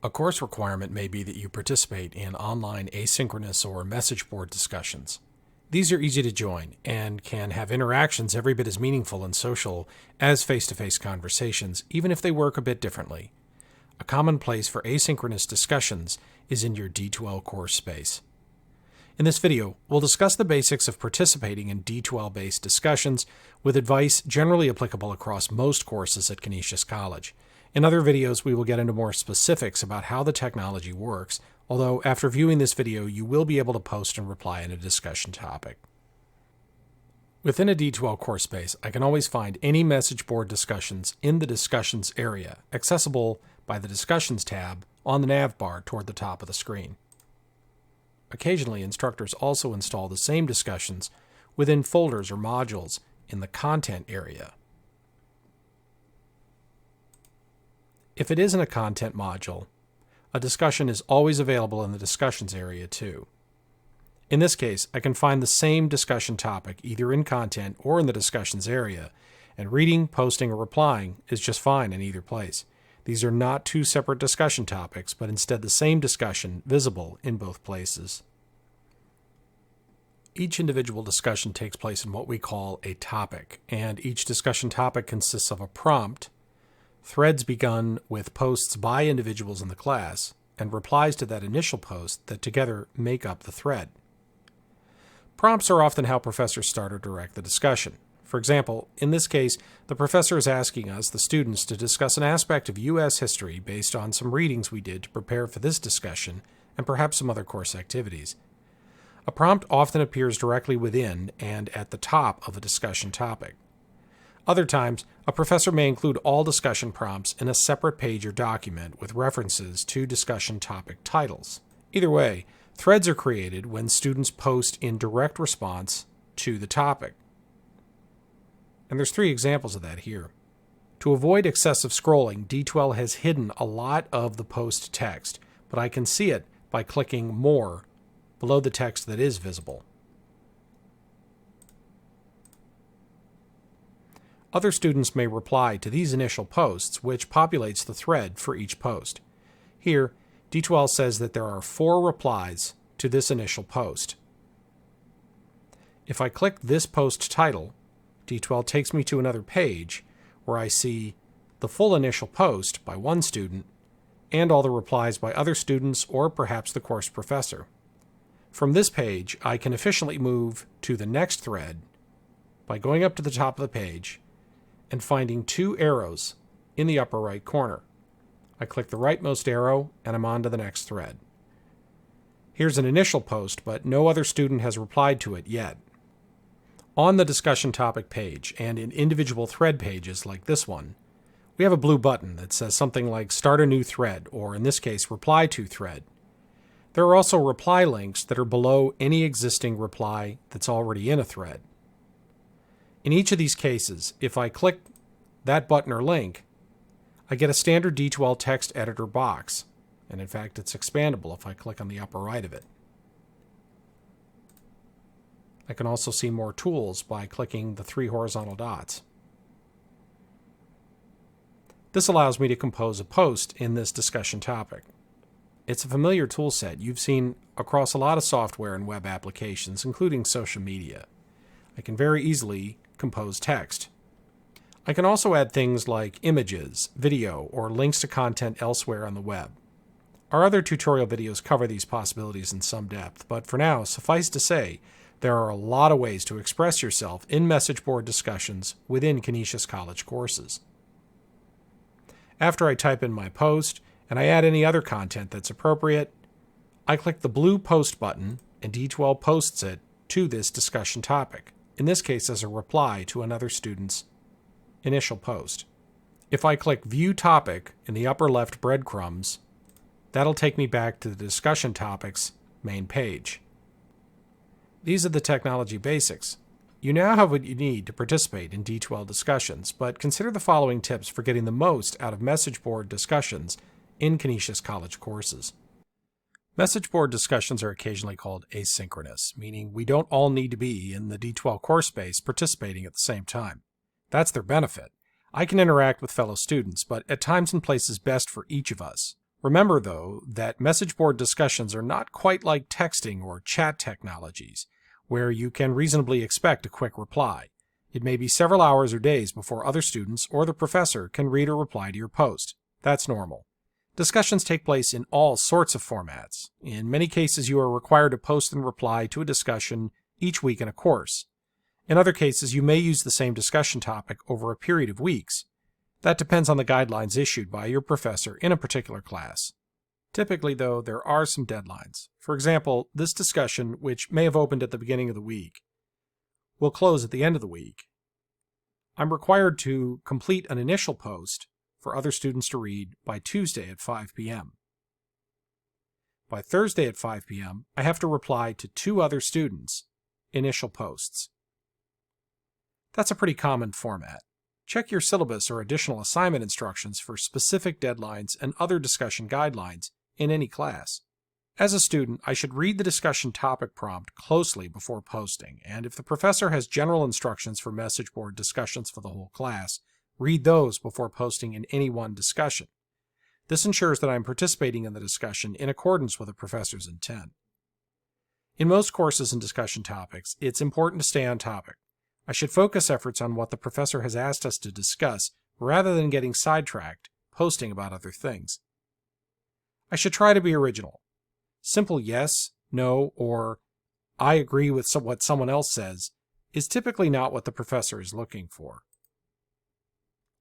A course requirement may be that you participate in online asynchronous or message board discussions. These are easy to join and can have interactions every bit as meaningful and social as face-to-face conversations, even if they work a bit differently. A common place for asynchronous discussions is in your D2L course space. In this video, we'll discuss the basics of participating in D2L-based discussions with advice generally applicable across most courses at Canisius College. In other videos, we will get into more specifics about how the technology works, although after viewing this video, you will be able to post and reply in a discussion topic. Within a D2L course space, I can always find any message board discussions in the Discussions area, accessible by the Discussions tab on the nav bar toward the top of the screen. Occasionally, instructors also install the same discussions within folders or modules in the Content area. If it isn't a content module, a discussion is always available in the Discussions area too. In this case, I can find the same discussion topic either in Content or in the Discussions area, and reading, posting, or replying is just fine in either place. These are not two separate discussion topics, but instead the same discussion visible in both places. Each individual discussion takes place in what we call a topic, and each discussion topic consists of a prompt, threads begun with posts by individuals in the class, and replies to that initial post that together make up the thread. Prompts are often how professors start or direct the discussion. For example, in this case, the professor is asking us, the students, to discuss an aspect of U.S. history based on some readings we did to prepare for this discussion and perhaps some other course activities. A prompt often appears directly within and at the top of a discussion topic. Other times, a professor may include all discussion prompts in a separate page or document with references to discussion topic titles. Either way, threads are created when students post in direct response to the topic. And there's 3 examples of that here. To avoid excessive scrolling, D2L has hidden a lot of the post text, but I can see it by clicking More below the text that is visible. Other students may reply to these initial posts, which populates the thread for each post. Here, D2L says that there are 4 replies to this initial post. If I click this post title, D2L takes me to another page where I see the full initial post by one student and all the replies by other students or perhaps the course professor. From this page, I can efficiently move to the next thread by going up to the top of the page and finding 2 arrows in the upper right corner. I click the rightmost arrow and I'm on to the next thread. Here's an initial post, but no other student has replied to it yet. On the discussion topic page and in individual thread pages like this one, we have a blue button that says something like Start a New Thread, or in this case, Reply to Thread. There are also reply links that are below any existing reply that's already in a thread. In each of these cases, if I click that button or link, I get a standard D2L text editor box, and in fact it's expandable if I click on the upper right of it. I can also see more tools by clicking the 3 horizontal dots. This allows me to compose a post in this discussion topic. It's a familiar tool set you've seen across a lot of software and web applications, including social media. I can very easily compose text. I can also add things like images, video, or links to content elsewhere on the web. Our other tutorial videos cover these possibilities in some depth, but for now, suffice to say, there are a lot of ways to express yourself in message board discussions within Canisius College courses. After I type in my post, and I add any other content that's appropriate, I click the blue Post button, and D2L posts it to this discussion topic, in this case as a reply to another student's initial post. If I click View Topic in the upper left breadcrumbs, that'll take me back to the discussion topic's main page. These are the technology basics. You now have what you need to participate in D2L discussions, but consider the following tips for getting the most out of message board discussions in Canisius College courses. Message board discussions are occasionally called asynchronous, meaning we don't all need to be in the D2L course space participating at the same time. That's their benefit. I can interact with fellow students, but at times and places best for each of us. Remember, though, that message board discussions are not quite like texting or chat technologies, where you can reasonably expect a quick reply. It may be several hours or days before other students or the professor can read or reply to your post. That's normal. Discussions take place in all sorts of formats. In many cases, you are required to post and reply to a discussion each week in a course. In other cases, you may use the same discussion topic over a period of weeks. That depends on the guidelines issued by your professor in a particular class. Typically, though, there are some deadlines. For example, this discussion, which may have opened at the beginning of the week, will close at the end of the week. I'm required to complete an initial post for other students to read by Tuesday at 5 p.m. By Thursday at 5 p.m., I have to reply to 2 other students' initial posts. That's a pretty common format. Check your syllabus or additional assignment instructions for specific deadlines and other discussion guidelines in any class. As a student, I should read the discussion topic prompt closely before posting, and if the professor has general instructions for message board discussions for the whole class, read those before posting in any one discussion. This ensures that I am participating in the discussion in accordance with the professor's intent. In most courses and discussion topics, it's important to stay on topic. I should focus efforts on what the professor has asked us to discuss rather than getting sidetracked, posting about other things. I should try to be original. Simple yes, no, or I agree with what someone else says is typically not what the professor is looking for.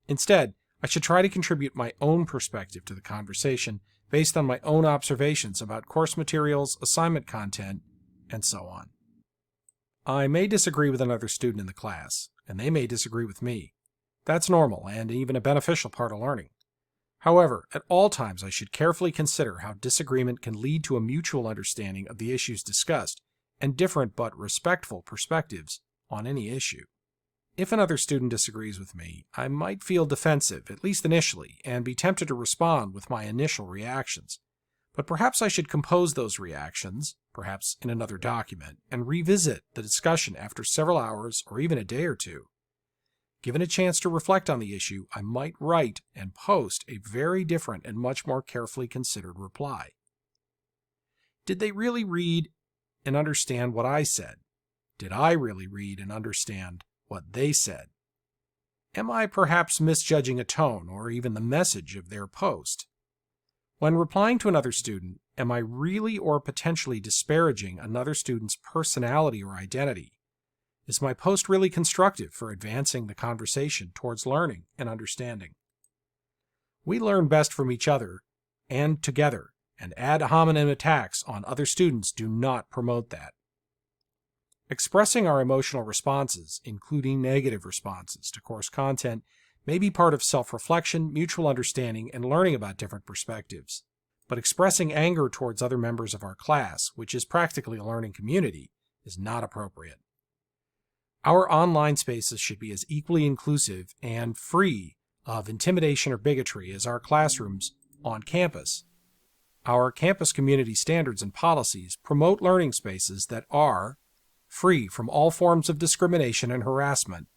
Instead, I should try to contribute my own perspective to the conversation based on my own observations about course materials, assignment content, and so on. I may disagree with another student in the class, and they may disagree with me. That's normal and even a beneficial part of learning. However, at all times I should carefully consider how disagreement can lead to a mutual understanding of the issues discussed and different but respectful perspectives on any issue. If another student disagrees with me, I might feel defensive, at least initially, and be tempted to respond with my initial reactions. But perhaps I should compose those reactions, perhaps in another document, and revisit the discussion after several hours or even a day or two. Given a chance to reflect on the issue, I might write and post a very different and much more carefully considered reply. Did they really read and understand what I said? Did I really read and understand what they said? Am I perhaps misjudging a tone or even the message of their post? When replying to another student, am I really or potentially disparaging another student's personality or identity? Is my post really constructive for advancing the conversation towards learning and understanding? We learn best from each other and together, and ad hominem attacks on other students do not promote that. Expressing our emotional responses, including negative responses to course content, may be part of self-reflection, mutual understanding, and learning about different perspectives. But expressing anger towards other members of our class, which is practically a learning community, is not appropriate. Our online spaces should be as equally inclusive and free of intimidation or bigotry as our classrooms on campus. Our campus community standards and policies promote learning spaces that are free from all forms of discrimination and harassment,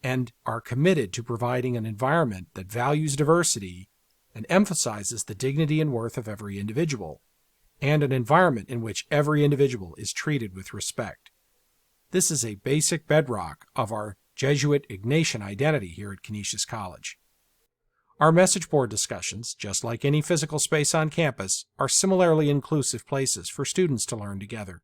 and are committed to providing an environment that values diversity and emphasizes the dignity and worth of every individual, and an environment in which every individual is treated with respect. This is a basic bedrock of our Jesuit Ignatian identity here at Canisius College. Our message board discussions, just like any physical space on campus, are similarly inclusive places for students to learn together.